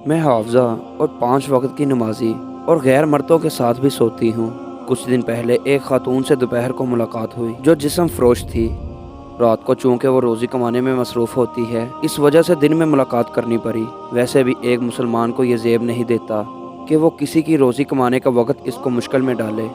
मैं हाफजा और 5 वक्त की नमाजी और गैर मर्दों के साथ भी सोती हूँ। कुछ दिन पहले एक खातून से दोपहर को मुलाकात हुई जो जिस्म फरोश थी। रात को चूंकि वो रोज़ी कमाने में मसरूफ़ होती है, इस वजह से दिन में मुलाकात करनी पड़ी। वैसे भी एक मुसलमान को ये ज़ेब नहीं देता कि वो किसी की रोज़ी कमाने का वक्त इसको मुश्किल में डाले।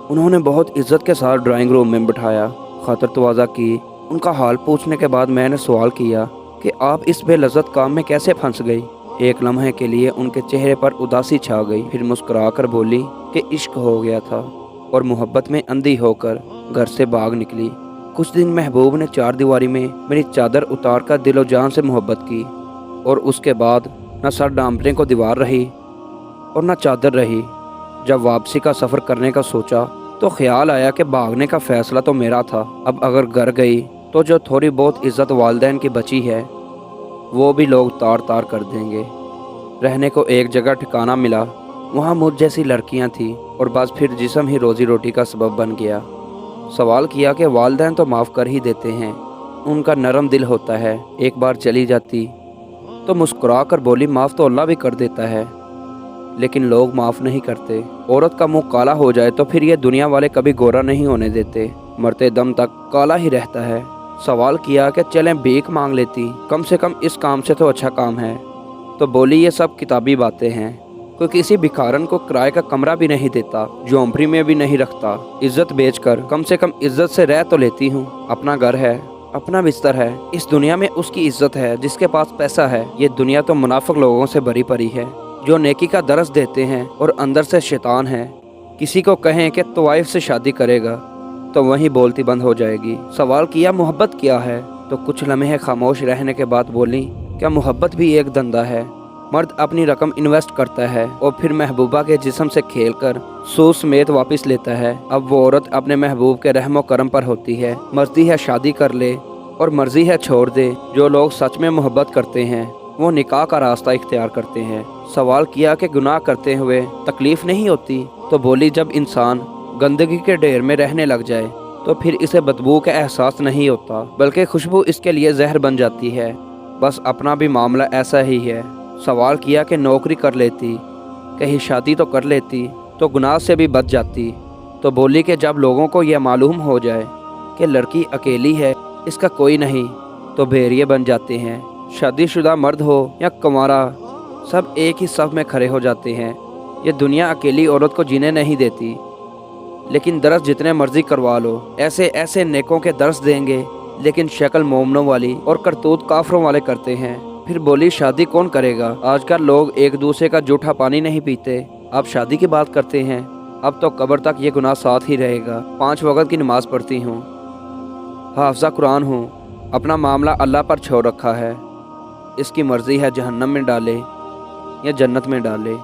उन्होंने बहुत इज्जत के साथ ड्राइंग रूम में बिठाया, खातर तवाज़ा की। उनका हाल पूछने के बाद मैंने सवाल किया कि आप इस बेलज़्ज़त काम में कैसे फंस गई। एक लम्हे के लिए उनके चेहरे पर उदासी छा गई, फिर मुस्कुरा कर बोली कि इश्क हो गया था और मोहब्बत में अंधी होकर घर से भाग निकली। कुछ दिन महबूब ने 4 दीवारी में मेरी चादर उतार कर दिलो जान से मोहब्बत की, और उसके बाद न सर डांपने को दीवार रही और न चादर रही। जब वापसी का सफ़र करने का सोचा तो ख्याल आया कि भागने का फ़ैसला तो मेरा था। अब अगर घर गई तो जो थोड़ी बहुत इज़्ज़त वालिदैन की बची है वो भी लोग तार तार कर देंगे। रहने को एक जगह ठिकाना मिला, वहाँ मुझ जैसी लड़कियाँ थीं और बस फिर जिस्म ही रोज़ी रोटी का सबब बन गया। सवाल किया कि वालिदैन तो माफ़ कर ही देते हैं, उनका नरम दिल होता है। एक बार चली जाती तो मुस्कुरा कर बोली माफ़ तो अल्लाह भी कर देता है, लेकिन लोग माफ़ नहीं करते। औरत का मुँह काला हो जाए तो फिर ये दुनिया वाले कभी गोरा नहीं होने देते, मरते दम तक काला ही रहता है। सवाल किया कि चलें भीख मांग लेती, कम से कम इस काम से तो अच्छा काम है। तो बोली ये सब किताबी बातें हैं, कोई किसी भिखारन को किराए का कमरा भी नहीं देता, झोंपड़ी में भी नहीं रखता। इज्जत बेचकर कम से कम इज्जत से रह तो लेती हूँ। अपना घर है, अपना बिस्तर है, इस दुनिया में उसकी इज्जत है जिसके पास पैसा है। ये दुनिया तो मुनाफिक लोगों से भरी पड़ी है जो नेकी का दरस देते हैं और अंदर से शैतान है। किसी को कहें कि तवाइफ से शादी करेगा तो वहीं बोलती बंद हो जाएगी। सवाल किया मोहब्बत क्या है, तो कुछ लम्हे खामोश रहने के बाद बोली क्या मोहब्बत भी एक धंधा है। मर्द अपनी रकम इन्वेस्ट करता है और फिर महबूबा के जिस्म से खेलकर सूद समेत वापस लेता है। अब वो औरत अपने महबूब के रहमो करम पर होती है। मर्जी है शादी कर ले और मर्जी है छोड़ दे। जो लोग सच में मोहब्बत करते हैं वो निकाह का रास्ता इख्तियार करते हैं। सवाल किया कि गुनाह करते हुए तकलीफ़ नहीं होती, तो बोली जब इंसान गंदगी के ढेर में रहने लग जाए तो फिर इसे बदबू का एहसास नहीं होता, बल्कि खुशबू इसके लिए जहर बन जाती है। बस अपना भी मामला ऐसा ही है। सवाल किया कि नौकरी कर लेती, कहीं शादी तो कर लेती तो गुनाह से भी बच जाती। तो बोली कि जब लोगों को यह मालूम हो जाए कि लड़की अकेली है, इसका कोई नहीं, तो भेड़िए बन जाते हैं। शादीशुदा मर्द हो या कुंवारा, सब एक ही सफ में खड़े हो जाते हैं। ये दुनिया अकेली औरत को जीने नहीं देती, लेकिन दरस जितने मर्जी करवा लो, ऐसे ऐसे नेकों के दरस देंगे, लेकिन शक्ल मोमनों वाली और करतूत काफरों वाले करते हैं। फिर बोली शादी कौन करेगा, आजकल लोग एक दूसरे का जूठा पानी नहीं पीते, अब शादी की बात करते हैं। अब तो कब्र तक ये गुनाह साथ ही रहेगा। 5 वक्त की नमाज पढ़ती हूँ, हाफिज़ा कुरान हूँ, अपना मामला अल्लाह पर छोड़ रखा है। इसकी मर्ज़ी है जहन्नम में डाले या जन्नत में डाले।